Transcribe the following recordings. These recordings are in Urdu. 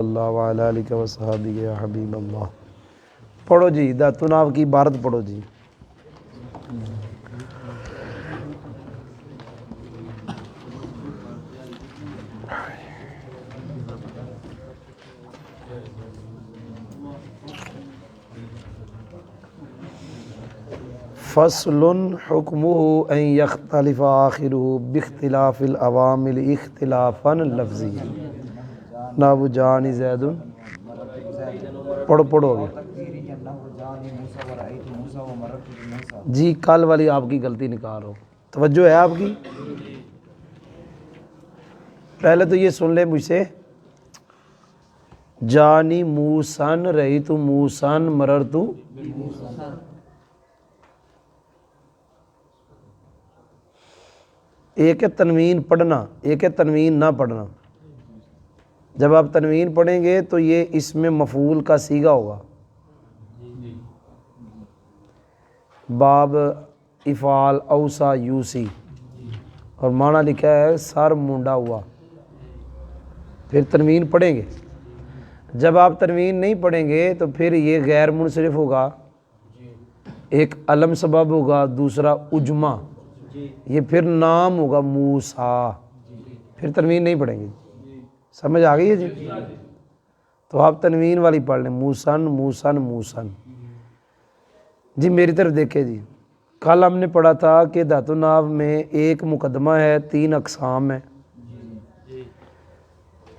اللہ وعلا علیہ وصحابہ یا حبیب اللہ۔ پڑھو جی داتناو کی عبارت پڑھو جی۔ فصل حکمہ ان یختلف آخرہ باختلاف العوامل اختلافا لفظیا۔ نحو جانی زید، پڑھو گے جی۔ کل والی آپ کی غلطی نکالو، توجہ ہے آپ کی؟ پہلے تو یہ سن لے مجھ سے، جانی موسن رأیت موسن مررت۔ ایک ہے تنوین پڑھنا، ایک ہے تنوین نہ پڑھنا۔ جب آپ تنوین پڑھیں گے تو یہ اس میں مفعول کا صیغہ ہوگا، باب افعال اوسا یوسی، اور معنی لکھا ہے سر مونڈا ہوا۔ پھر تنوین پڑھیں گے۔ جب آپ تنوین نہیں پڑھیں گے تو پھر یہ غیر منصرف ہوگا، ایک علم سبب ہوگا، دوسرا اجمع، یہ پھر نام ہوگا موسیٰ۔ پھر تنوین نہیں پڑھیں گے۔ سمجھ آ گئی ہے جی؟ تو آپ تنوین والی پڑھ لیں، موسن موسن موسن جی۔ میری طرف دیکھیں جی، کل ہم نے پڑھا تھا کہ داتناو میں ایک مقدمہ ہے، 3 اقسام ہیں۔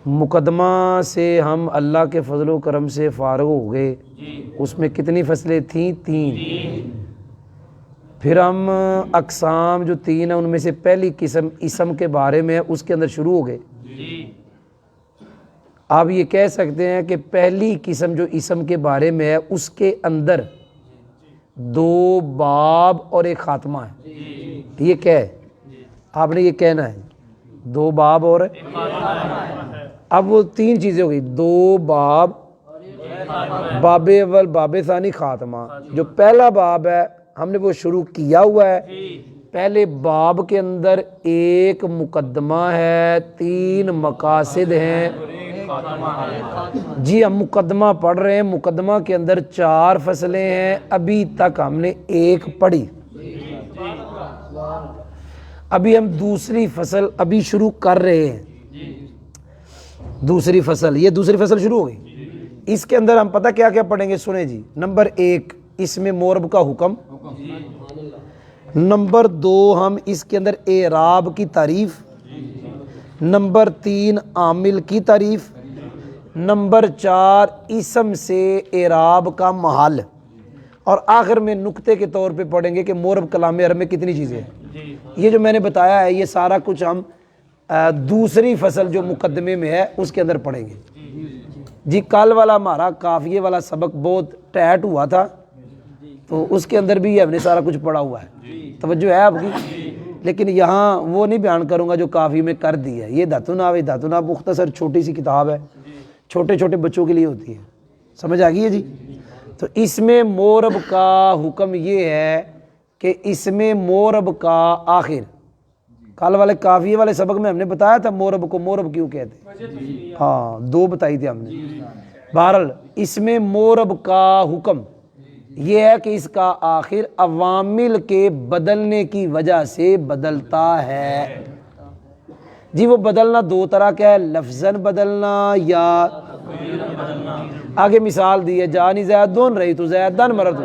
مقدمہ سے ہم اللہ کے فضل و کرم سے فارغ ہو گئے، اس میں کتنی فصلیں تھیں؟ 3۔ پھر ہم اقسام جو 3 ہیں ان میں سے پہلی قسم اسم کے بارے میں ہے، اس کے اندر شروع ہو گئے۔ آپ یہ کہہ سکتے ہیں کہ پہلی قسم جو اسم کے بارے میں ہے اس کے اندر 2 باب اور ایک خاتمہ ہے۔ یہ کیا ہے؟ آپ نے یہ کہنا ہے 2 باب اور اب وہ 3 چیزیں ہو گئی، 2 باب، باب اول، باب ثانی، خاتمہ۔ جو پہلا باب ہے ہم نے وہ شروع کیا ہوا ہے۔ پہلے باب کے اندر ایک مقدمہ ہے، 3 مقاصد ہیں جی۔ ہم مقدمہ پڑھ رہے ہیں، مقدمہ کے اندر 4 فصلیں ہیں، ابھی تک ہم نے 1 پڑھی۔ ابھی ہم دوسری فصل ابھی شروع کر رہے ہیں، دوسری فصل، یہ دوسری فصل شروع ہو گئی۔ اس کے اندر ہم پتہ کیا کیا پڑھیں گے، سنیں جی۔ نمبر 1 اس میں مورب کا حکم، نمبر 2 ہم اس کے اندر اعراب کی تعریف، نمبر 3 عامل کی تعریف، نمبر 4 اسم سے اعراب کا محل، اور آخر میں نقطے کے طور پہ پڑھیں گے کہ مورب کلام عرب میں کتنی چیزیں ہیں۔ یہ جو میں نے بتایا ہے یہ سارا کچھ ہم دوسری فصل جو مقدمے میں ہے اس کے اندر پڑھیں گے جی۔ کل والا ہمارا قافیے والا سبق بہت ٹائٹ ہوا تھا، تو اس کے اندر بھی ہم نے سارا کچھ پڑھا ہوا ہے، توجہ ہے آپ کی؟ لیکن یہاں وہ نہیں بیان کروں گا جو کافی میں کر دی ہے۔ یہ داتناو مختصر چھوٹی سی کتاب ہے، چھوٹے چھوٹے بچوں کے لیے ہوتی ہے، سمجھ آ گئی ہے جی؟ تو اس میں مورب کا حکم یہ ہے کہ اس میں مورب کا آخر، کل والے کافیے والے سبق میں ہم نے بتایا تھا مورب کو مورب کیوں کہتے ہیں، ہاں 2 بتائی تھی ہم نے۔ بہرحال اس میں مورب کا حکم یہ ہے کہ اس کا آخر عوامل کے بدلنے کی وجہ سے بدلتا ہے جی۔ وہ بدلنا 2 طرح کا ہے، لفظاً بدلنا یا آگے مثال دی ہے، جانی زیدن رأیت زیدن مررت،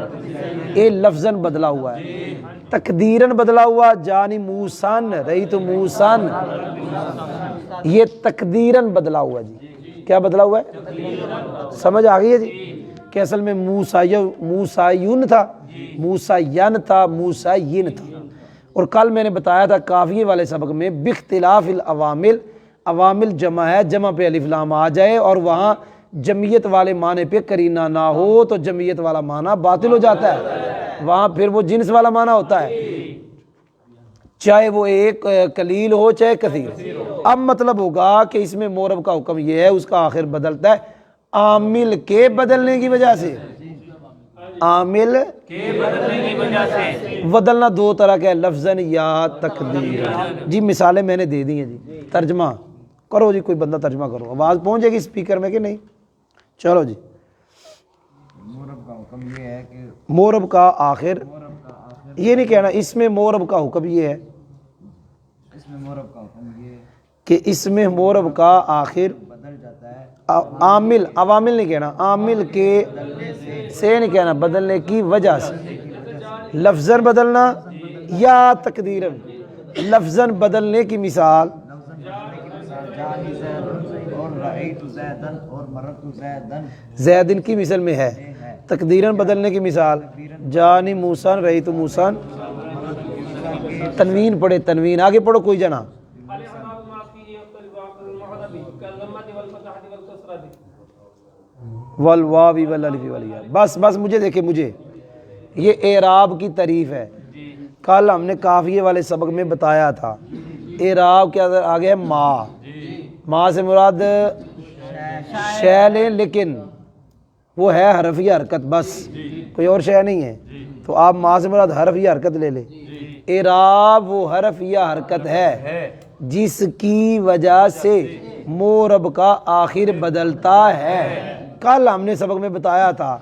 یہ لفظاً بدلا ہوا ہے۔ تقدیراً بدلا ہوا، جانی موسن رأیت موسن، یہ تقدیراً بدلا ہوا جی۔ کیا بدلا ہوا ہے؟ سمجھ آ گئی ہے جی؟ کہ اصل میں موسیون تھا، موسین تھا، موسین تھا۔ اور کل میں نے بتایا تھا کافیے والے سبق میں باختلاف العوامل، عوامل جمع ہے، جمع پہ الف لام آ جائے اور وہاں جمعیت والے معنی پہ کرینہ نہ ہو تو جمعیت والا معنی باطل ہو جاتا ہے، وہاں پھر وہ جنس والا معنی ہوتا ہے، چاہے وہ ایک قلیل ہو چاہے کثیر۔ اب مطلب ہوگا کہ اس میں مورب کا حکم یہ ہے، اس کا آخر بدلتا ہے عامل کے بدلنے کی وجہ سے، عامل کے بدلنے کی وجہ سے۔ بدلنا 2 طرح کا ہے، لفظاً یا تقدیر جی۔ مثالیں میں نے دے دی ہیں جی، ترجمہ کرو جی، کوئی بندہ ترجمہ کرو، آواز پہنچے گی اسپیکر میں کہ نہیں؟ چلو جی۔ مورب کا حکم یہ ہے کہ مورب کا آخر، یہ نہیں کہنا اس میں مورب کا حکم یہ ہے اس میں مورب کا حکم یہ ہے کہ اس میں مورب کا آخر بدل جاتا ہے عامل، عوامل نہیں کہنا، عامل کے سے نہیں کہنا، بدلنے کی وجہ سے، لفظاً بدلنا یا تقدیراً۔ لفظاً بدلنے کی مثال جانی زید اور رأیت زیدن اور مررت زیدن، زیدن کی مثل میں ہے۔ تقدیراً بدلنے کی مثال جانی موسیٰ رہی تو موسیٰ، تنوین پڑھے، تنوین آگے پڑھو کوئی جنا، والواوی والالف والیا۔ بس بس مجھے دیکھیں، مجھے یہ اعراب کی تعریف ہے۔ کل ہم نے قافیے والے سبق میں بتایا تھا اعراب کے اندر آگے ہے ما، ما سے مراد شے لیں لیکن وہ ہے حرف یا حرکت، بس کوئی اور شے نہیں ہے، تو آپ ما سے مراد حرف یا حرکت لے لیں۔ اعراب وہ حرف یا حرکت ہے جس کی وجہ سے مورب کا آخر بدلتا ہے۔ کل ہم نے سبق میں بتایا تھا،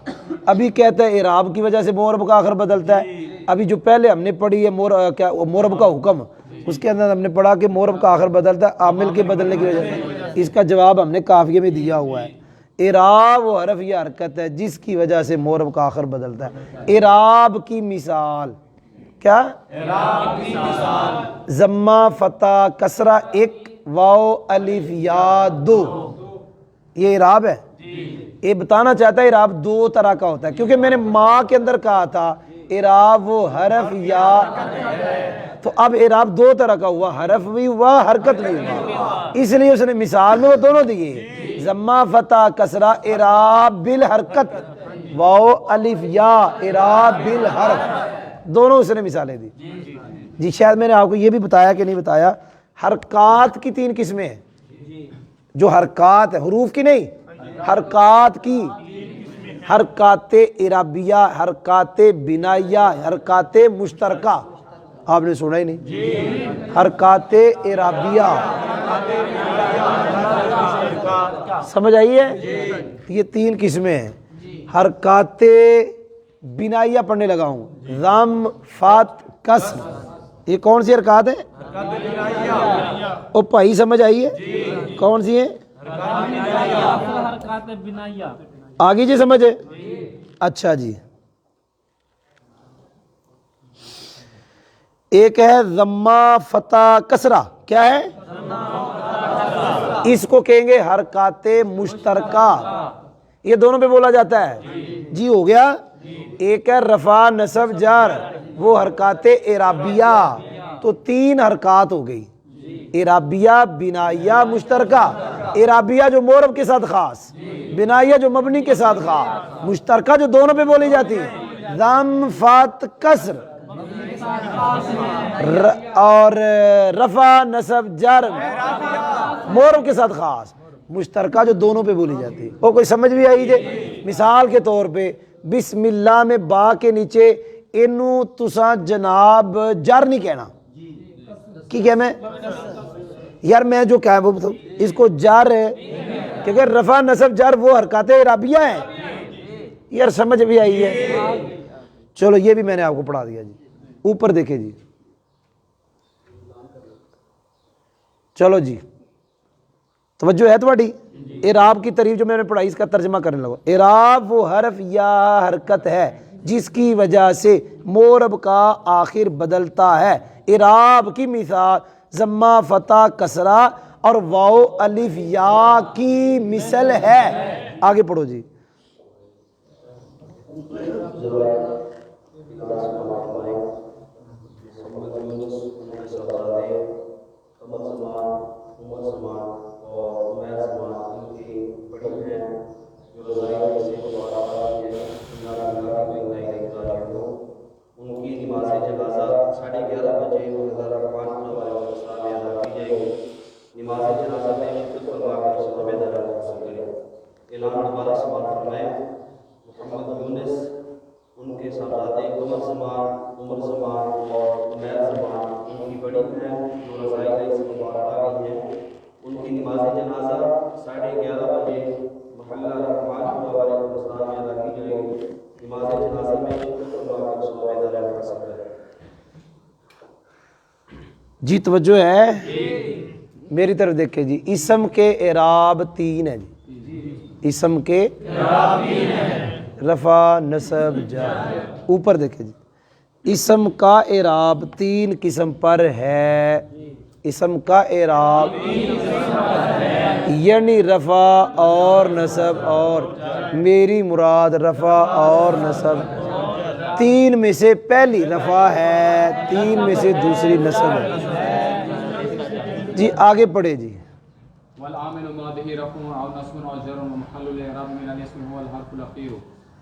ابھی کہتا ہے اعراب کی وجہ سے مورب کا آخر بدلتا ہے۔ ابھی جو پہلے ہم نے پڑھی ہے مورب کا حکم، اس کے اندر ہم نے پڑھا کہ مورب کا آخر بدلتا ہے عامل کے بدلنے کی وجہ سے۔ اس کا جواب ہم نے قافیے میں دیا ہوا ہے۔ اعراب وہ حرف یا حرکت ہے جس کی وجہ سے مورب کا آخر بدلتا ہے۔ اعراب کی مثال کیا؟ اعراب کی مثال ضمہ، فتح، کسرہ 1، واو، الف، یا 2، یہ اعراب ہے۔ یہ بتانا چاہتا ہے اعراب دو طرح کا ہوتا ہے، کیونکہ میں نے ماں کے اندر کہا تھا اعراب وہ حرف یا، تو اب اعراب دو طرح کا ہوا، حرف بھی ہوا، حرکت بھی ہوا، اس لیے اس نے مثال میں وہ دونوں دیے، ضمہ، فتح، کسرہ اعراب بالحرکت، واو، الف، یا اعراب بالحرف، دونوں اس نے مثالیں دی۔ جی شاید میں نے آپ کو یہ بھی بتایا کہ نہیں بتایا، حرکات کی 3 قسمیں ہیں، جو حرکات ہے، حروف کی نہیں، حرکات کی، حرکات اعرابیہ، حرکات بنائیہ، حرکات مشترکہ، آپ نے سنا ہی نہیں، حرکات اعرابیہ، سمجھ آئی ہے؟ یہ 3 قسمیں ہیں۔ حرکات بنائیہ پڑھنے لگا ہوں، ضم، فت، کسر، یہ کون سی حرکات ہیں؟ او بھائی سمجھ آئی ہے کون سی ہیں؟ آگے جی سمجھے؟ اچھا جی، ایک ہے ضمہ، فتح، کسرہ، کیا ہے؟ اس کو کہیں گے حرکات مشترکہ، یہ دونوں پہ بولا جاتا ہے جی، ہو گیا۔ ایک ہے رفع، نصب، جر، وہ حرکات اعرابیہ، تو 3 حرکات ہو گئی، اعرابیہ، بنائیہ، مشترکہ۔ اعرابیہ جو مورب کے ساتھ خاص، بنائیہ جو مبنی کے ساتھ خاص، مشترکہ جو دونوں پہ بولی جاتی ہے، ضم، فت، کسر، اور رفع، نصب، جر مورب کے ساتھ خاص، مشترکہ جو دونوں پہ بولی جاتی ہے۔ وہ کوئی سمجھ بھی آئی جے؟ مثال کے طور پہ بسم اللہ میں با کے نیچے انو تساں جناب جر نہیں کہنا، کی کیا میں یار میں جو کہا وہ اس کو جر ہے، کیونکہ رفع، نصب، جر وہ حرکات اعرابیہ ہیں، یار سمجھ بھی آئی ہے؟ چلو یہ بھی میں نے آپ کو پڑھا دیا جی۔ اوپر دیکھیں جی، چلو جی توجہ ہے تمہاری؟ اعراب کی تعریف جو میں نے پڑھائی اس کا ترجمہ کرنے لگا۔ اعراب وہ حرف یا حرکت ہے جس کی وجہ سے مورب کا آخر بدلتا ہے۔ اعراب کی مثال ضمہ، فتح، کسرہ اور واو، الف، یا کی مثل ہے۔ آگے پڑھو جی۔ ان کی نماز جنازہ 11:30 بجے منظر عرفان پورا والے میں ادا کی جائے گی۔ نماز جنازہ میں شرکت فرما کر ثواب درجات حاصل کریں۔ اعلان دوبارہ سماعت فرمائیں۔ محمد یونس، ان کے صاحبزادے قمر زمان، عمر زمان اور عمیر زمان، ان کی بڑی بہن جو رضائی علیہ سے مبارک آ گئی ہیں، ان کی نماز جنازہ 11:30 بجے محلہ رحمان پورہ والے قبرستان میں ادا کی جائے گی۔ نماز جنازہ میں شرکت فرما کر ثواب ادا کر سکتا ہے۔ جی توجہ ہے، میری طرف دیکھیں جی، اسم کے اعراب 3 ہے جی، اسم کے رفع نصب جر، اوپر دیکھیں جی، اسم کا اعراب 3 قسم پر ہے، اسم کا اعراب یعنی رفع اور نصب، اور میری مراد رفع اور نصب 3 میں سے پہلی رفع ہے، 3 میں سے دوسری نصب ہے۔ جی آگے پڑھے جی۔ والعامل ما به رفع او نصب او جر ومحل الاعراب من الاسم هو الحرف الاخير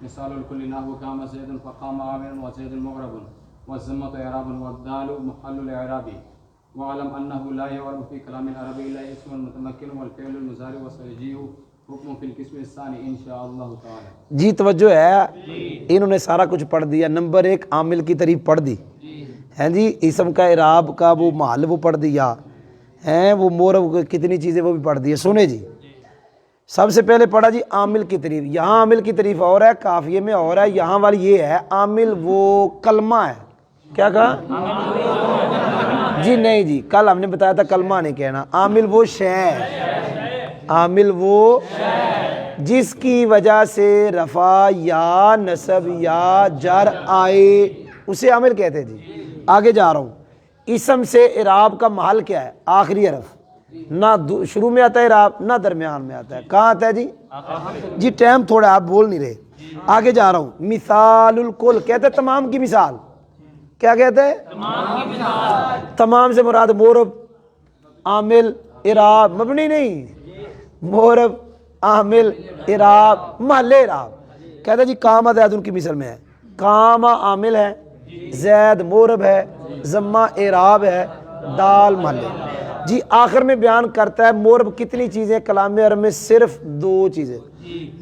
مثال الكل نحو قام زيد فقام عامر وزيد مغرب والضمة اعراب والدال محل الاعراب واعلم انه لا يعرف في كلام العرب الا اسم المتمكن والفعل المضارع وسيجيء حكم في القسم الثاني ان شاء الله تعالى۔ جی توجہ ہے، انہوں نے سارا کچھ پڑھ دیا۔ نمبر 1 عامل کی تعریف پڑھ دی ہیں جی، اسم کا اعراب کا وہ محل وہ پڑھ دیا ہیں، وہ مورب کتنی چیزیں وہ بھی پڑھ دی ہے۔ سنے جی، سب سے پہلے پڑھا جی عامل کی تعریف، یہاں عامل کی تعریف اور ہے، قافیے میں اور ہے، یہاں والی یہ ہے عامل وہ کلمہ ہے۔ کیا کہا جی؟ نہیں جی، کل ہم نے بتایا تھا کلمہ نہیں کہنا، عامل وہ شے ہے، عامل وہ جس کی وجہ سے رفع یا نصب یا جر آئے اسے عامل کہتے ہیں جی۔ آگے جا رہا ہوں، اسم سے اعراب کا محل کیا ہے؟ آخری حرف، نہ شروع میں آتا ہے اعراب نہ درمیان میں آتا ہے، کہاں آتا ہے جی؟ جی ٹائم تھوڑا آپ بول نہیں رہے، آگے جا رہا ہوں۔ مثال الکل کہتے ہیں تمام کی مثال، کیا کہتے ہیں؟ تمام سے مراد مورب، عامل، اعراب، مبنی نہیں، مورب، عامل، اعراب، محل اعراب۔ کہتے ہیں جی کام زید ان کی مثال میں ہے، کام عامل ہے، زید مورب ہے، ضمہ اعراب ہے، دال محل۔ جی آخر میں بیان کرتا ہے مورب کتنی چیزیں کلام عرب میں؟ صرف 2 چیزیں،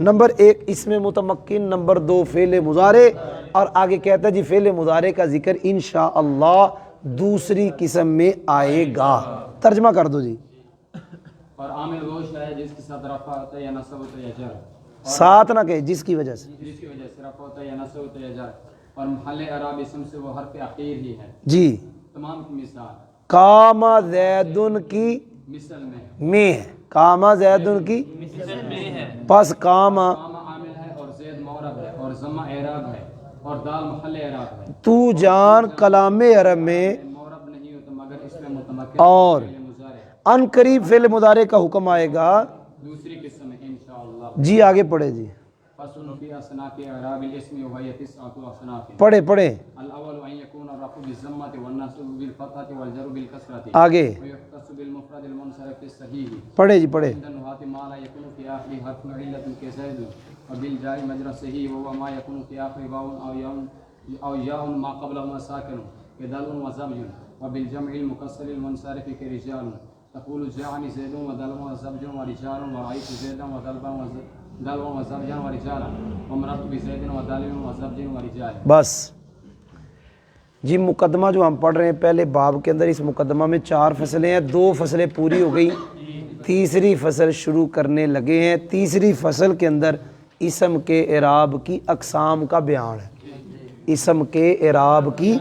نمبر 1 اسم متمکن، نمبر 2 فعل مضارع، اور آگے کہتا ہے جی فعل مضارع کا ذکر انشاءاللہ دوسری قسم میں آئے گا۔ ترجمہ کر دو جی۔ اور عامل وہ شے ہے جس کے ساتھ رفع ہوتا ہے یا نصب ہوتا ہے یا جر، ساتھ نہ کہے جس کی وجہ سے، جس کی وجہ سے رفع ہوتا ہے یا نصب ہوتا ہے یا جر، اور محل اعراب اسم سے وہ حرف اخیر ہی ہے۔ جی تمام کی مثال کام زیدن کی مثل میں ہے، کام زیدن کی پس کام کام عامل ہے اور زید معرب ہے اور ضمہ اعراب ہے اور دال محل اعراب ہے۔ تو جان کلام عرب میں معرب نہیں ہوتا مگر اس میں متمکن اور فعل مضارع ان قریب فعل مضارع کا حکم آئے گا۔ دوسری قسم ہے انشاءاللہ۔ جی آگے پڑھے جی، فصل فی اصناف اعراب الاسم وهي 9 اصناف۔ پڑھے پڑھے الاول ان يكون الرفع بالضمه والنصب بالفتحه والجر بالكسره آگے ويختص بالمفرد المنصرف الصحيح پڑھے جی پڑھے۔ عند النحاة ما لا يكون في آخر حرف علة كزيد وبالجار مجرى الصحيح وهو ما يكون في آخر واو أو ياء ما قبلهما ساكن كدال وزبج وبالجمع المكسر المنصرف كرجال تقول جاءني زيد ودل وزبج ورجال ورأيت زيدا ودل وزبجا ورجالا ومررت بزيد ودل وزبج ورجال۔ بس جی مقدمہ جو ہم پڑھ رہے ہیں پہلے باب کے اندر، اس مقدمہ میں 4 فصلیں ہیں، 2 فصلیں پوری ہو گئی، تیسری فصل شروع کرنے لگے ہیں۔ تیسری فصل کے اندر اسم کے اعراب کی اقسام کا بیان ہے، اسم کے اعراب کی،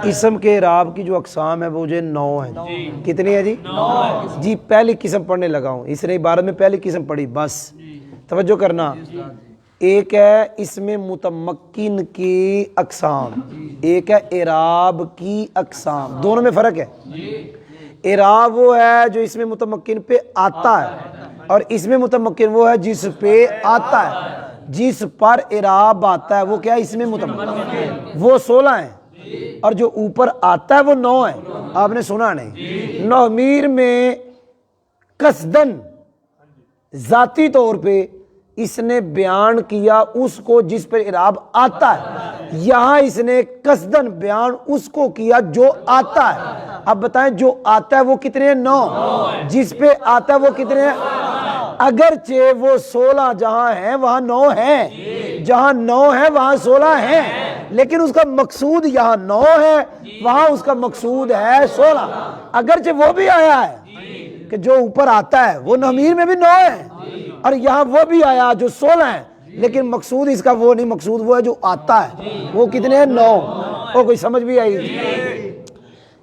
اسم کے اعراب کی جو اقسام ہے وہ جو 9 ہیں۔ کتنی ہے جی؟ 9۔ جی پہلی قسم پڑھنے لگا ہوں، اس نے عبارت میں پہلی قسم پڑھی، بس توجہ کرنا۔ ایک ہے اسم متمکن کی اقسام، ایک ہے اعراب کی اقسام، دونوں میں فرق ہے۔ اعراب وہ ہے جو اسم متمکن پہ آتا ہے، اور اسم متمکن وہ ہے جس پہ آتا ہے، جس پر اعراب آتا ہے وہ کیا ہے؟ اسم متمکن، وہ 16 ہیں، اور جو اوپر آتا ہے وہ 9 ہے۔ آپ نے سنا نہیں؟ 9 میر میں قصدن ذاتی طور پہ اس نے بیان کیا اس کو جس پر اعراب آتا ہے، یہاں اس نے قصدن بیان اس کو کیا جو آتا ہے۔ اب بتائیں جو آتا ہے وہ کتنے ہیں؟ 9۔ جس پہ آتا ہے وہ کتنے ہیں؟ اگرچہ وہ 16 جہاں ہیں وہاں 9 ہیں، جہاں 9 ہے وہاں 16 ہیں، لیکن اس کا مقصود یہاں 9 ہے، وہاں اس کا مقصود ہے 16، اگرچہ وہ بھی آیا ہے۔ کہ جو اوپر آتا ہے وہ ضمیر میں بھی 9 ہے اور یہاں وہ بھی آیا جو 16 ہے، لیکن مقصود اس کا وہ نہیں، مقصود وہ ہے جو آتا ہے، وہ کتنے ہیں 9۔ وہ کوئی سمجھ بھی آئی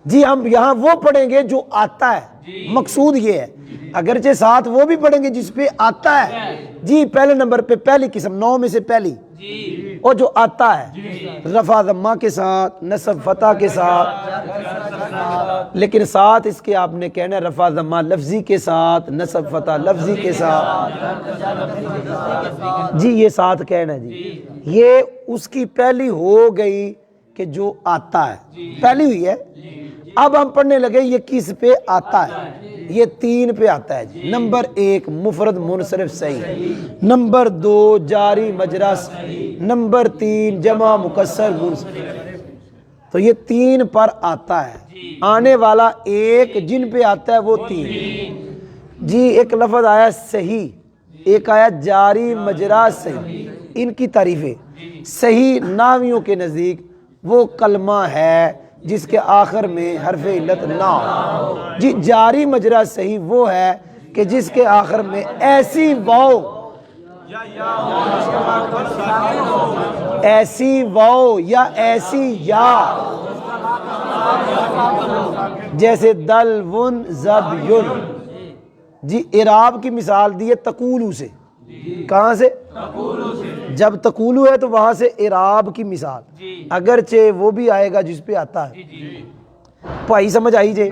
جی؟ ہم یہاں وہ پڑھیں گے جو آتا ہے، مقصود یہ ہے، اگرچہ ساتھ وہ بھی پڑھیں گے جس پہ آتا ہے جی۔ پہلے نمبر پہ پہلی قسم 9 میں سے پہلی، اور جو آتا ہے رفع ضمہ کے ساتھ، نصب فتح کے ساتھ، لیکن ساتھ اس کے آپ نے کہنا ہے رفع ضمہ لفظی کے ساتھ، نصب فتح لفظی کے ساتھ جی، یہ ساتھ کہنا ہے جی۔ یہ اس کی پہلی ہو گئی کہ جو آتا ہے، پہلی ہوئی ہے۔ اب ہم پڑھنے لگے یہ کس پہ آتا ہے، یہ 3 پہ آتا ہے جی۔ نمبر 1 مفرد منصرف صحیح، نمبر 2 جاری مجرا صحیح، نمبر 3 جمع مکسر منصرف۔ تو یہ 3 پر آتا ہے، آنے والا ایک جن پہ آتا ہے وہ 3 جی۔ ایک لفظ آیا صحیح، ایک آیا جاری مجرا صحیح۔ ان کی تعریفیں، صحیح نحویوں کے نزدیک وہ کلمہ ہے جس کے آخر میں حرف علت نہ ہو جی۔ جاری مجرا صحیح وہ ہے کہ جس کے آخر میں ایسی واو، ایسی واو یا ایسی یا، جیسے دل ون زب یون جی۔ اعراب کی مثال دی ہے تقولو سے، کہاں سے؟ جب تقولو ہے تو وہاں سے اعراب کی مثال، اگرچہ وہ بھی آئے گا جس پہ آتا ہے۔ بھائی سمجھ آئی جے؟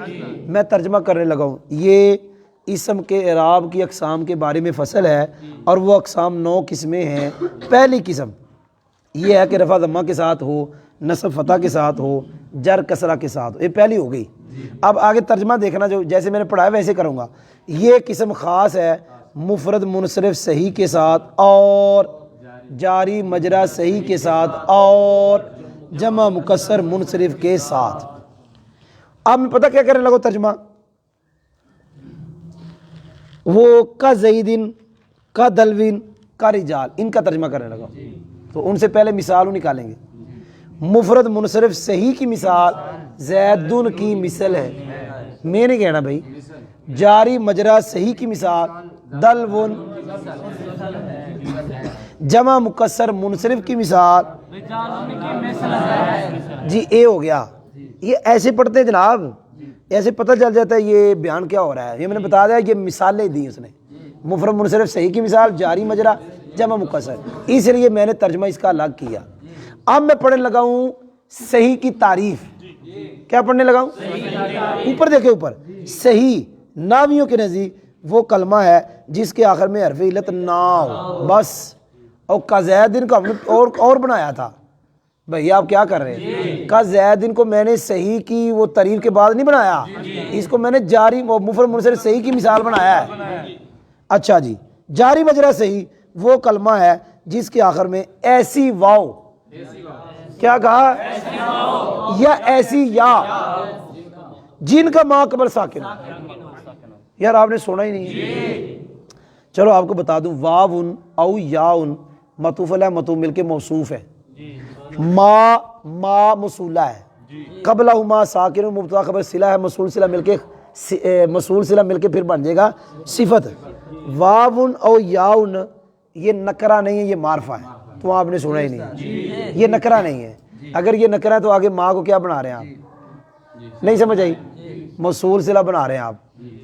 میں ترجمہ کرنے لگا ہوں۔ یہ اسم کے اعراب کی اقسام کے بارے میں فصل ہے، اور وہ اقسام 9 قسمیں ہیں۔ پہلی قسم یہ ہے کہ رفع ضمہ کے ساتھ ہو، نصب فتح کے ساتھ ہو، جر کسرہ کے ساتھ ہو، یہ پہلی ہو گئی۔ اب آگے ترجمہ دیکھنا، جو جیسے میں نے پڑھایا ویسے کروں گا۔ یہ قسم خاص ہے مفرد منصرف صحیح کے ساتھ، اور جاری مجرا صحیح کے ساتھ، اور جمع مکسر منصرف کے ساتھ۔ اب میں پتہ کیا کرنے لگا ترجمہ، وہ کا زیدن، کا دلوین، کا رجال، ان کا ترجمہ کرنے لگا۔ تو ان سے پہلے مثالوں نکالیں گے۔ مفرد منصرف صحیح کی مثال زیدن کی مثل ہے، میں نہیں کہنا بھائی۔ جاری مجرا صحیح کی مثال دلون، جمع مکسر منصرف کی مثال جی اے ہو گیا۔ یہ ایسے پڑھتے ہیں جناب، ایسے پتہ چل جاتا ہے یہ بیان کیا ہو رہا ہے۔ یہ میں نے بتا دیا، یہ مثالیں دی اس نے، مفرد منصرف صحیح کی مثال، جاری مجرا، جمع مکسر، اس لیے میں نے ترجمہ اس کا الگ کیا۔ اب میں پڑھنے لگا ہوں صحیح کی تعریف۔ کیا پڑھنے لگا ہوں؟ اوپر دیکھیں، اوپر صحیح نحویوں کے نزدیک وہ کلمہ ہے جس کے آخر میں حرف علت نہ ہو، بس۔ اور کا زیدن کو ہم نے اور بنایا تھا بھئی، آپ کیا کر رہے ہیں؟ کا زیدن کو میں نے صحیح کی وہ تعریف کے بعد نہیں بنایا، اس کو میں نے جاری مفرد منصرف صحیح کی مثال بنایا ہے۔ اچھا جی، جاری مجرا صحیح وہ کلمہ ہے جس کے آخر میں ایسی واو، کیا کہا؟ یا ایسی یا، جن کا ما قبل ساکن۔ یار آپ نے سنا ہی نہیں، چلو آپ کو بتا دوں، واون او یاون معطوف علیہ معطوف مل کے موصوف ہے، ما موصولہ ہے، قبلہما ساکن مبتدا خبر صلہ ہے، موصول صلہ مل کے پھر بن جائے گا صفت۔ واون او یاون یہ نکرہ نہیں ہے، یہ معرفہ ہے، تو آپ نے سنا ہی نہیں، یہ نکرہ نہیں ہے۔ اگر یہ نکرہ ہے تو آگے ماں کو کیا بنا رہے ہیں آپ؟ نہیں سمجھ آئی؟ موصول صلہ بنا رہے ہیں آپ،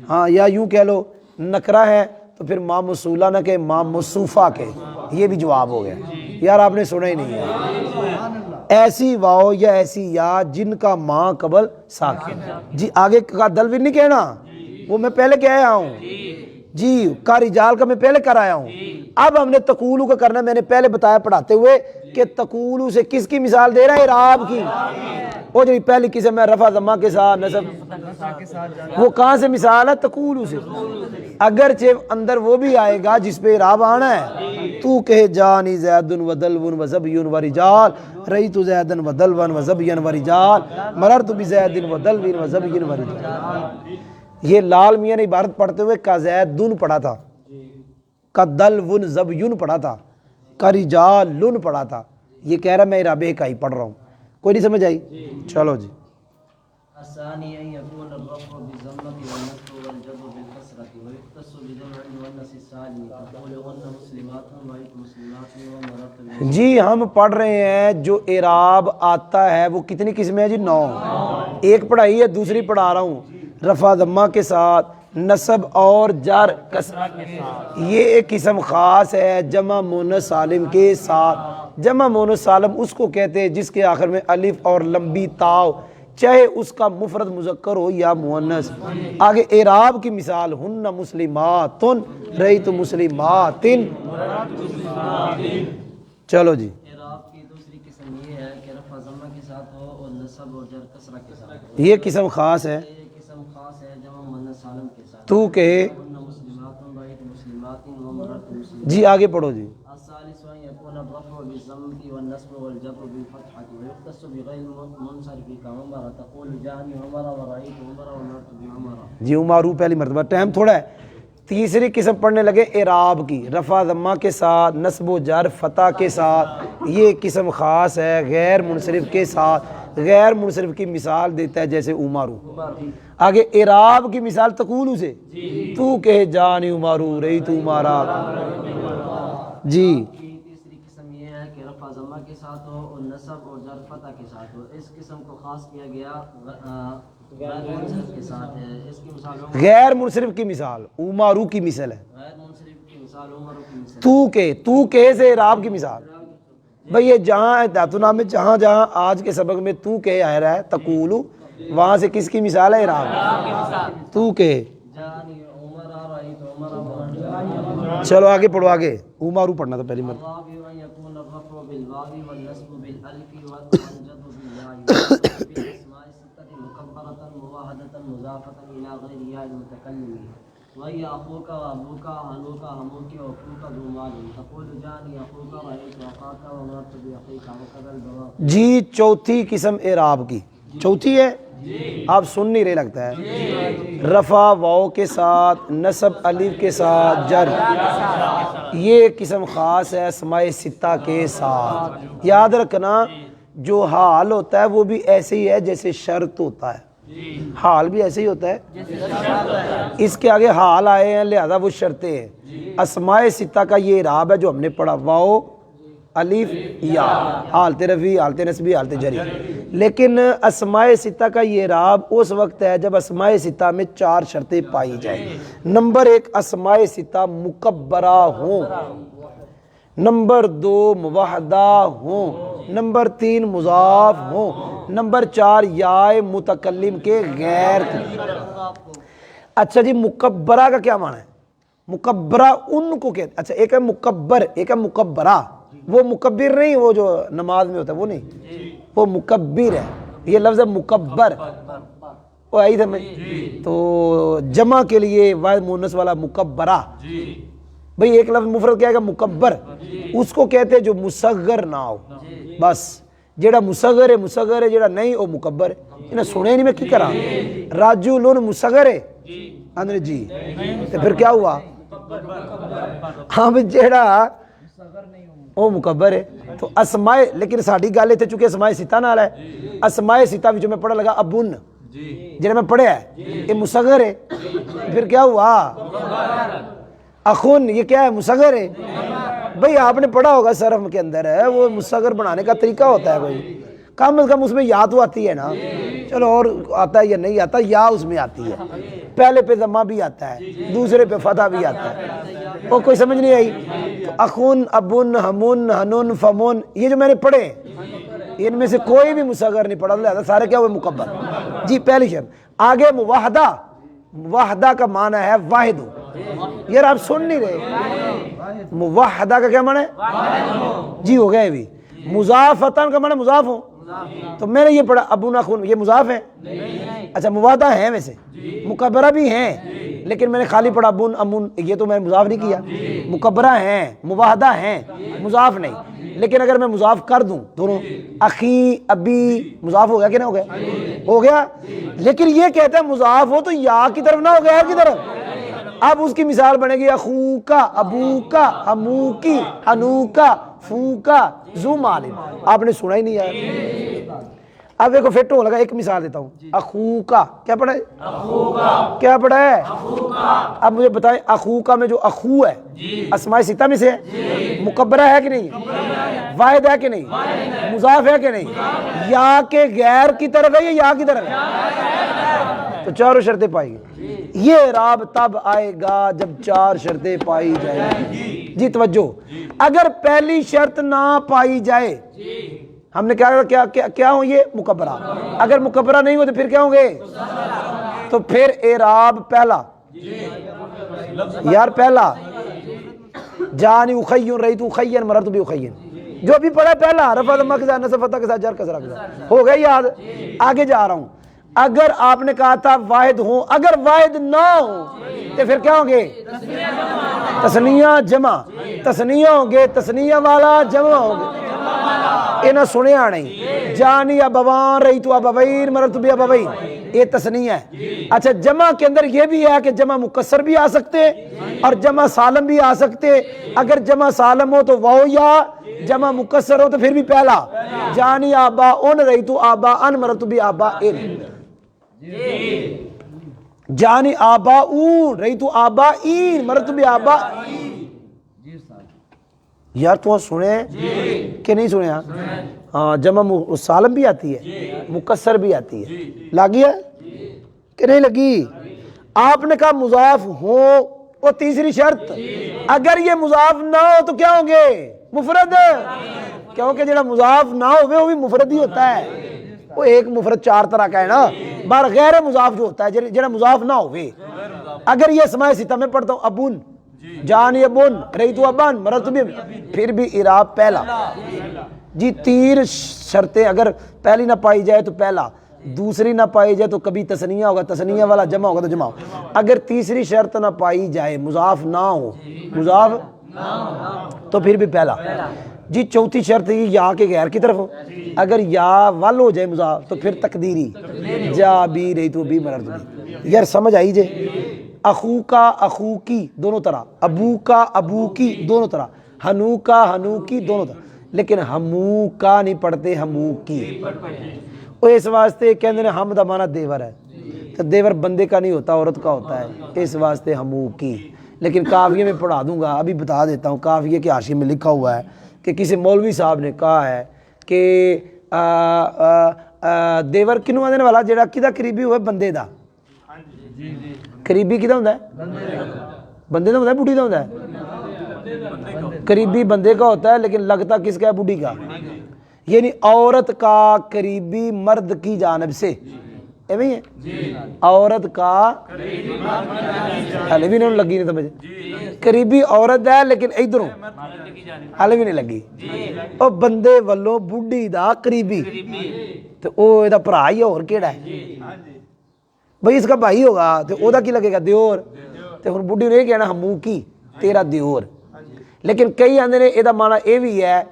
ہاں، یا یوں کہہ لو نکرہ ہے تو پھر ماں موصولہ نہ کہ ماں موصوفہ کہ، یہ بھی جواب ہو گیا۔ یار آپ نے سنا ہی نہیں ہے، ایسی واو یا ایسی یا جن کا ماں قبل ساکن جی۔ آگے کا دلوین نہیں کہنا، وہ میں پہلے کہہ آیا ہوں جی، کا رجال کا میں پہلے کر آیا ہوں۔ اب ہم نے تقولو کا کرنا، میں نے پہلے بتایا پڑھاتے ہوئے کہ تقولو سے کس کی مثال دے رہا ہے؟ اعراب کی۔ وہ جو پہلی قسم ہے رفع ضمہ کے ساتھ نصب، وہ کہاں سے مثال ہے؟ تقولو سے۔ اگرچہ اندر وہ بھی آئے گا جس پہ اعراب آنا ہے، تو کہ جانی زیدن و دلون و زبیون و رجال، رئیت زیدن و دلون و زبین و رجال، مررت بزیدن و دلون و زبین و رجال۔ یہ لال میاں نے عبارت پڑھتے ہوئے کا زیدن پڑھا تھا، کا دلون زبیون پڑھا تھا، کا رجالن پڑھا تھا۔ یہ کہہ رہا میں اعراب کا ہی پڑھ رہا ہوں، کوئی نہیں سمجھ آئی؟ چلو جی، الثاني أن يكون الرفع بالضمة والنصب والجر بالكسرة ويختص بجمع المؤنث السالم تقول هن مسلمات ورأيت مسلمات ومررت بهم. جی ہم پڑھ رہے ہیں جو اعراب آتا ہے وہ کتنی قسمیں ہیں جی؟ 9. ایک پڑھائی ہے، دوسری پڑھا رہا ہوں رفع ضمہ کے ساتھ، نصب اور جر کسر. یہ ایک قسم خاص ہے جمع مؤنث سالم کے ساتھ. جمع مؤنث سالم اس کو کہتے ہیں جس کے آخر میں الف اور لمبی تاؤ، چاہے اس کا مفرد مذکر ہو یا مؤنث. آگے اعراب کی مثال ہن مسلمات رأیت مسلمات. چلو جی. اعراب کی دوسری قسم یہ ہے کہ رفع ضمہ کے ساتھ ہو اور نصب اور جر کسرہ کے ساتھ ہو. یہ قسم خاص ہے. یہ قسم خاص ہے جمع مؤنث سالم کے ساتھ. تو کہے هن مسلمات رأيت مسلمات ومررت بمسلمات. جی آگے پڑھو جی. الثالث أن يكون الرفع بالضمة والنصب والجر بالفتحة ويختص بغير منصرف كعمر تقول جاءني عمر ورأيت عمر ومررت بعمر. جی عمارو پہلی مرتبہ، ٹائم تھوڑا ہے. تیسری قسم پڑھنے لگے اعراب کی، رفع ضمہ کے ساتھ، نصب و جر فتح کے ساتھ. یہ قسم خاص ہے غیر منصرف کے ساتھ. غیر منصرف کی مثال دیتا ہے جیسے عمارو. آگے اعراب کی مثال تقولو سے، تو کہے جانی عمارو رہی تو عمارا. جی کی تیسری قسم یہ ہے کہ رفع ضمہ کے ساتھ ہو اور نصب اور جر فتح کے ساتھ ہو. اس قسم کو خاص کیا گیا غیر منصرف کے ساتھ ہے. اس کی مثال غیر منصرف کی مثال عمارو کی مثال ہے. غیر منصرف کی مثال عمر کی مثال. تو کہ سے اعراب کی مثال. بھئی یہ جہاں داتنا میں جہاں جہاں آج کے سبق میں تو کہ آ رہا ہے تقولو، وہاں سے کس کی مثال ہے؟ اعراب. تو کہ. جاءني عمر رأيت عمر ومررت. چلو آگے پڑھو. آگے عمارو پڑھنا تھا پہلی مرتبہ. الرابع أن يكون الرفع بالواو والنصب بالألف والجر بالياء في الأسماء الستة مكبرة مواحدة مضافة إلى غير ياء المتكلم وهي أخوك وأبوك هنوك هموك وأخوك ذو مال تقول جاءني أخوك رأيت أخاك ومررت بأخيك وكذا البواقي. جی چوتھی قسم اعراب کی. چوتھی ہے، آپ سن نہیں رہے لگتا ہے. رفع واو کے ساتھ، نصب الف کے ساتھ، جر. یہ قسم خاص ہے اسماء ستہ کے ساتھ. یاد رکھنا جو حال ہوتا ہے وہ بھی ایسے ہی ہے جیسے شرط ہوتا ہے. حال بھی ایسے ہی ہوتا ہے. اس کے آگے حال آئے ہیں لہذا وہ شرطیں ہیں. اسماء ستہ کا یہ اعراب ہے جو ہم نے پڑھا، واو الف یا، حالت رفعی، حالت نصبی، حالت جری. لیکن اسماء ستہ کا یہ اعراب اس وقت ہے جب اسماء ستہ میں 4 شرطیں پائی جائیں. نمبر 1 اسماء ستہ مکبرہ ہوں. نمبر 2 موحدہ ہوں. نمبر 3 مضاف ہوں. نمبر 4 یا متکلم کے غیر. اچھا جی مکبرہ کا کیا معنی ہے؟ مکبرہ ان کو کہتے، اچھا ایک ہے مکبر، ایک ہے مکبرہ. وہ مکبر نہیں، وہ جو نماز میں ہوتا ہے وہ نہیں، وہ مکبر ہے. یہ لفظ ہے مکبر. وہ آئی تھا میں تو جمع کے لیے واحد مؤنث والا مکبرہ. بھئی ایک لفظ مفرد کیا ہے گا؟ مکبر. اس کو کہتے ہیں جو مصغر نہ ہو. بس جیڑا مصغر ہے جیڑا نہیں وہ مکبر ہے. انہیں سنے نہیں میں کی کرا راجولون مصغر ہے اندر جی تو پھر کیا ہوا؟ ہاں بھی جیڑا وہ مکبر ہے. تو اسماء، لیکن ساڑھی گالے تھے چونکہ اسماء ستہ نال ہے. اسماء ستہ بھی جو میں پڑھا لگا ابن جنہیں میں پڑھے ہے یہ مصغر ہے. پھر کیا ہوا؟ اخون یہ کیا ہے؟ مصغر ہے. بھئی آپ نے پڑھا ہوگا صرف کے اندر ہے وہ مصغر بنانے کا طریقہ ہوتا ہے. کوئی کم از کم اس میں یا تو آتی ہے نا. چلو اور آتا ہے یا نہیں آتا، یا اس میں آتی ہے. پہلے پہ ضمہ بھی آتا ہے، دوسرے پہ فتح بھی آتا ہے. وہ کوئی سمجھ نہیں آئی؟ اخون، ابن، ہمون، ہنون، فمون یہ جو میں نے پڑھے ان میں سے کوئی بھی مصغر نہیں پڑھا، لہذا سارے کیا ہوئے؟ مکبر. جی پہلی شرط. آگے موحدہ. موحدہ کا معنی ہے واحد ہو. یار آپ سن نہیں رہے. موحدہ کا کیا معنی ہے؟ جی ہو گیا بھی. مضافتن کا معنی مضاف ہو. تو میں نے یہ پڑھا ابن اخون یہ مضاف ہے. اچھا موحدہ ہیں ویسے، مکبرہ بھی ہیں، لیکن میں نے خالی پڑھا ابن امن، یہ تو میں نے مضاف نہیں کیا. مکبرہ ہیں، موحدہ ہیں، مضاف نہیں. لیکن اگر میں مضاف کر دوں دونوں، اخی ابی مضاف ہو گیا کہ نہ ہو گیا؟ ہو گیا. لیکن یہ کہتا ہے مضاف ہو تو یا کی طرف نہ ہو گیا کی طرف. اب اس کی مثال بنے گی اخوکا، ابوکا، اموکی، انوکا، فوکا، ذو مال. آپ نے سنا ہی نہیں ہے. اب دیکھو فٹ ہو لگا. ایک مثال دیتا ہوں, اخوکا کیا پڑھا ہے؟ کیا پڑھا ہے؟ اب مجھے بتائیں اخوکا میں جو اخو ہے اسماء ستہ میں سے ہے, مکبرہ ہے کہ نہیں, واحد ہے کہ نہیں, مضاف ہے کہ نہیں, یا کے غیر کی طرف ہے یا کی طرف ہے؟ تو چاروں شرطیں پائی گئی. یہ اعراب تب آئے گا جب 4 شرطیں پائی جائیں گی. جی توجہ, اگر پہلی شرط نہ پائی جائے ہم نے کیا ہوں یہ مکبرہ, اگر مکبرہ نہیں ہو تو پھر کیا ہوں گے؟ تو پھر اعراب پہلا یار پہلا جانی اخین رأیت اخین مررت باخین, جو بھی پڑھا پہلا رفع ضمہ کے ساتھ نصب فتح کے ساتھ جر کسرہ کے ساتھ, ہو گئی یاد. آگے جا رہا ہوں, اگر آپ نے کہا تھا واحد ہوں, اگر واحد نہ ہو تو پھر کیا ہوں گے؟ تثنیہ جمع, تثنیہ ہوں گے, تثنیہ والا جمع ہوں گے. انہیں سنیا نہیں, جانی ابوان رأیت ابوین مررت بابوین, یہ تثنیہ ہے. اچھا جمع کے اندر یہ بھی ہے کہ جمع مکسر بھی آ سکتے اور جمع سالم بھی آ سکتے. اگر جمع سالم ہو تو واو یا, جمع مکسر ہو تو پھر بھی پہلا, جانی آبا ان رأیت آبا ان مررت بآبا ان, جانی آبا اون رأیت آبا این مررت بآبا. یار تو سنے کہ نہیں سنے؟ ہاں جمع سالم بھی آتی ہے, مکسر بھی آتی ہے. لگی ہے کہ نہیں لگی؟ آپ نے کہا مضاف ہو, وہ تیسری شرط. اگر یہ مضاف نہ ہو تو کیا ہوں گے؟ مفرد, کیونکہ جڑا مضاف نہ ہوئے وہ بھی مفرد ہی ہوتا ہے. وہ ایک مفرد 4 طرح کا ہے نا, بار غیر مضاف جو ہوتا ہے جڑا مضاف نہ ہوئے. اگر یہ اسماء ستہ میں پڑھتا ہوں ابن جانی ابن رأیت ابن مررت بی, پھر بھی اعراب پہلا. جی 3 شرطیں اگر پہلی نہ پائی جائے تو پہلا, دوسری نہ پائی جائے تو کبھی تثنیہ ہوگا, تثنیہ والا جمع ہوگا تو جمع. اگر تیسری شرط نہ پائی جائے مضاف نہ ہو, مضاف تو پھر بھی پہلا. جی چوتھی شرط یہ یا کے غیر کی طرف ہو, اگر یا ول ہو جائے مضاف تو پھر تقدیری جا بی رأیت بی مررت بی. یار سمجھ آئی جے؟ اخو کا اخو کی دونوں طرح, ابو کا ابو کی دونوں طرح, ہنو کا ہنو کی دونوں طرح, لیکن ہمو کا نہیں پڑھتے, ہمو کی. وہ اس واسطے کہندے نے ہم دا معنی دیور ہے, تو دیور بندے کا نہیں ہوتا عورت کا ہوتا ہے, اس واسطے ہمو کی. لیکن کافیے میں پڑھا دوں گا, ابھی بتا دیتا ہوں. کافیے کے حاشیے میں لکھا ہوا ہے کہ کسی مولوی صاحب نے کہا ہے کہ دیور کنوں آنے والا جڑا کدا قریبی ہوئے بندے دا. قریبی کدا ہوتا ہے؟ بندے دا ہوتا ہے, بوڑھی دا ہوتا ہے؟ قریبی بندے کا ہوتا ہے, لیکن لگتا کس کا ہے؟ بوڑھی کا. یعنی عورت کا قریبی مرد کی جانب سے, ایویں ہے عورت کا حالے بھی نہیں لگی نہیں سمجھ, قریبی عورت ہے لیکن ادھروں حالے بھی نہیں لگی. او بندے والوں بوڑھی دا قریبی, تو او دا بھرا ہی اور کیڑا ہے بھئی, اس کا بھائی ہوگا تو او دا کی لگے گا؟ دیور. تو ہن بوڑھی نے یہ کہنا ہمو کی تیرا دیور. لیکن کئی آندے نے اے دا معنی اے بھی ہے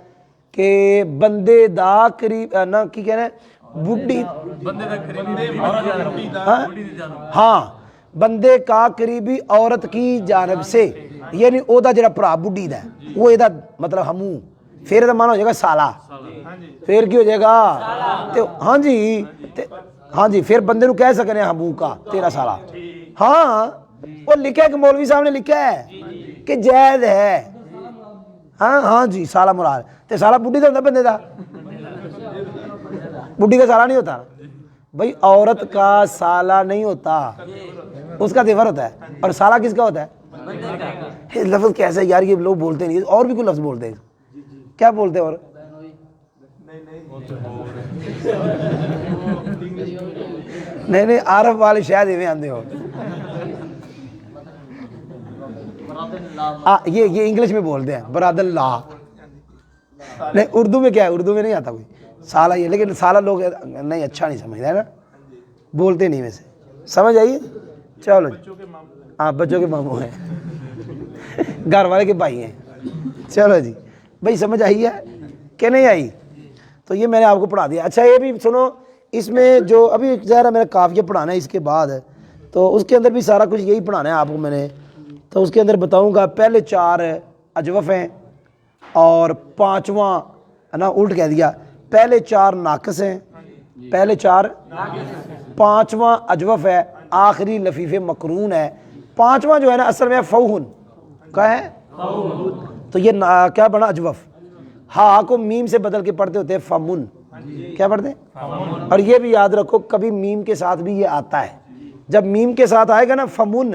کہ بندے دا قریب نا, کی کہنا ہے بوڑھی, ہاں بندے کا قریبی عورت کی جانب سے, یعنی او دا جڑا بھرا بوڑھی دا ہے وہ اے دا مطلب ہمو, پھر دا معنی ہو جائے گا سالہ, پھر کی ہو جائے گا؟ ہاں جی, ہاں جی, پھر بندے نو کہہ سکنے ہمو کا تیرا سالہ. ہاں وہ لکھا ہے کہ مولوی صاحب نے لکھا ہے کہ جائز ہے. ہاں جی, سالہ مراد تے سالہ بوڑھی دا ہوتا بندے دا, بوڑھی کا سالہ نہیں ہوتا بھائی. عورت کا سالہ نہیں ہوتا, اس کا دیور ہوتا ہے. اور سالہ کس کا ہوتا ہے؟ لفظ کیسے یار یہ لوگ بولتے نہیں, اور بھی کوئی لفظ بولتے ہیں, کیا بولتے ہیں؟ اور نہیں عارف والے شاید ایویں آندے ہو. یہ انگلش میں بولتے ہیں براد اللہ. نہیں اردو میں کیا ہے؟ اردو میں نہیں آتا کوئی سالہ یہ, لیکن سالہ لوگ نہیں اچھا نہیں سمجھتے ہے نا, بولتے نہیں ویسے. سمجھ آئیے؟ چلو جی, ہاں بچوں کے ماموں ہیں, گھر والے کے بھائی ہیں. چلو جی بھائی, سمجھ آئی ہے کہ نہیں آئی؟ تو یہ میں نے آپ کو پڑھا دیا. اچھا یہ بھی سنو, اس میں جو ابھی ظاہر میرا کافیہ پڑھانا ہے اس کے بعد, تو اس کے اندر بھی سارا کچھ یہی پڑھانا ہے آپ کو میں نے. تو اس کے اندر بتاؤں گا پہلے 4 اجوف ہیں اور 5واں نا الٹ کہہ دیا, پہلے 4 ناقص ہیں پہلے 4 5واں اجوف ہے, آخری لفیف مقرون ہے. 5واں جو ہے نا اصل میں فوہن کیا ہے, تو یہ کیا بنا اجوف. ہاں کو میم سے بدل کے پڑھتے ہوتے ہیں فمن, کیا پڑھتے ہیں. اور یہ بھی یاد رکھو کبھی میم کے ساتھ بھی یہ آتا ہے, جب میم کے ساتھ آئے گا نا فمن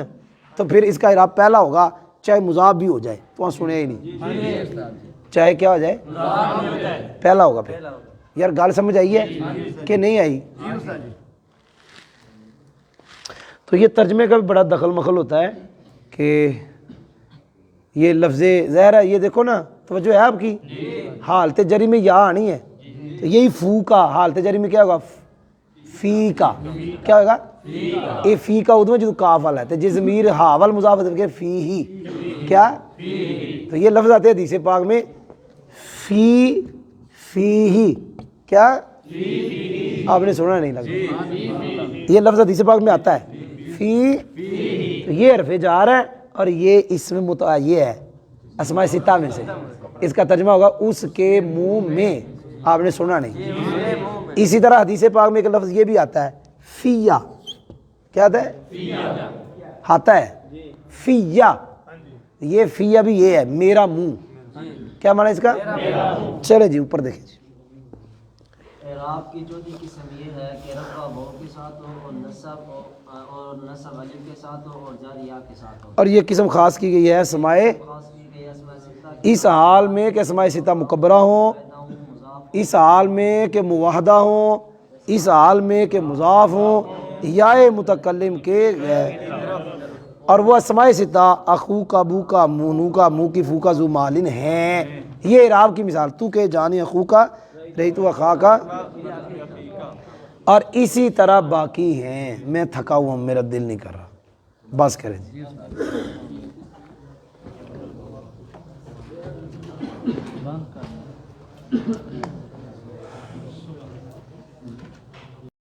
تو پھر اس کا اعراب پہلا ہوگا چاہے مضاف بھی ہو جائے, تو وہاں سنے ہی نہیں, چاہے کیا ہو جائے پہلا ہوگا. پھر یار گال سمجھ آئی ہے کہ نہیں آئی. تو یہ ترجمے کا بھی بڑا دخل مخل ہوتا ہے کہ یہ لفظ ظاہر ہے, یہ دیکھو نا توجہ ہے آپ کی, حالت جری میں یا آنی ہے, تو یہی فو کا حالت جری میں کیا ہوگا فی کا, کیا ہوگا یہ فی کا ادو میں جو کاف والا ہے, تو جس ضمیر ہا وال مضاف ہے فی ہی, کیا تو یہ لفظ آتے ہیں حدیث پاک میں فی ہی, کیا آپ نے سنا نہیں لگا, یہ لفظ حدیث پاک میں آتا ہے فی, تو یہ حرف جار ہے اور یہ اس میں یہ ہے اسماء ستہ میں سے, اس کا ترجمہ ہوگا اس کے منہ میں, آپ نے سنا نہیں. اسی طرح حدیث پاک میں ایک لفظ یہ بھی آتا ہے فیا, کیا آتا ہے, آتا ہے فیا, یہ فیا بھی یہ ہے میرا منہ, کیا معنی اس کا, چلے جی اوپر دیکھیں جی. اعراب کی چوتھی قسم یہ ہے کہ رفع واو کے ساتھ ہو اور نصب الف کے ساتھ ہو اور جر یا کے ساتھ ہو. اور یہ قسم خاص کی گئی ہے اسماء, خاص کی گئی اسماء ستہ اس حال میں کہ اسماء ستہ مکبرہ ہوں, اس حال میں کہ موحدہ ہوں, اس حال میں کہ مضاف ہوں, یا متکلم کے اور وہ اسماء ستہ اخو کا بو کا مونو کا منہ کی فو کا ذو مالن ہیں. یہ اعراب کی مثال, تو کہ جانی اخو کا رہی تو اخا کا, اور اسی طرح باقی ہیں. میں تھکا ہوا ہوں, میرا دل نہیں کر رہا, بس کریں جی.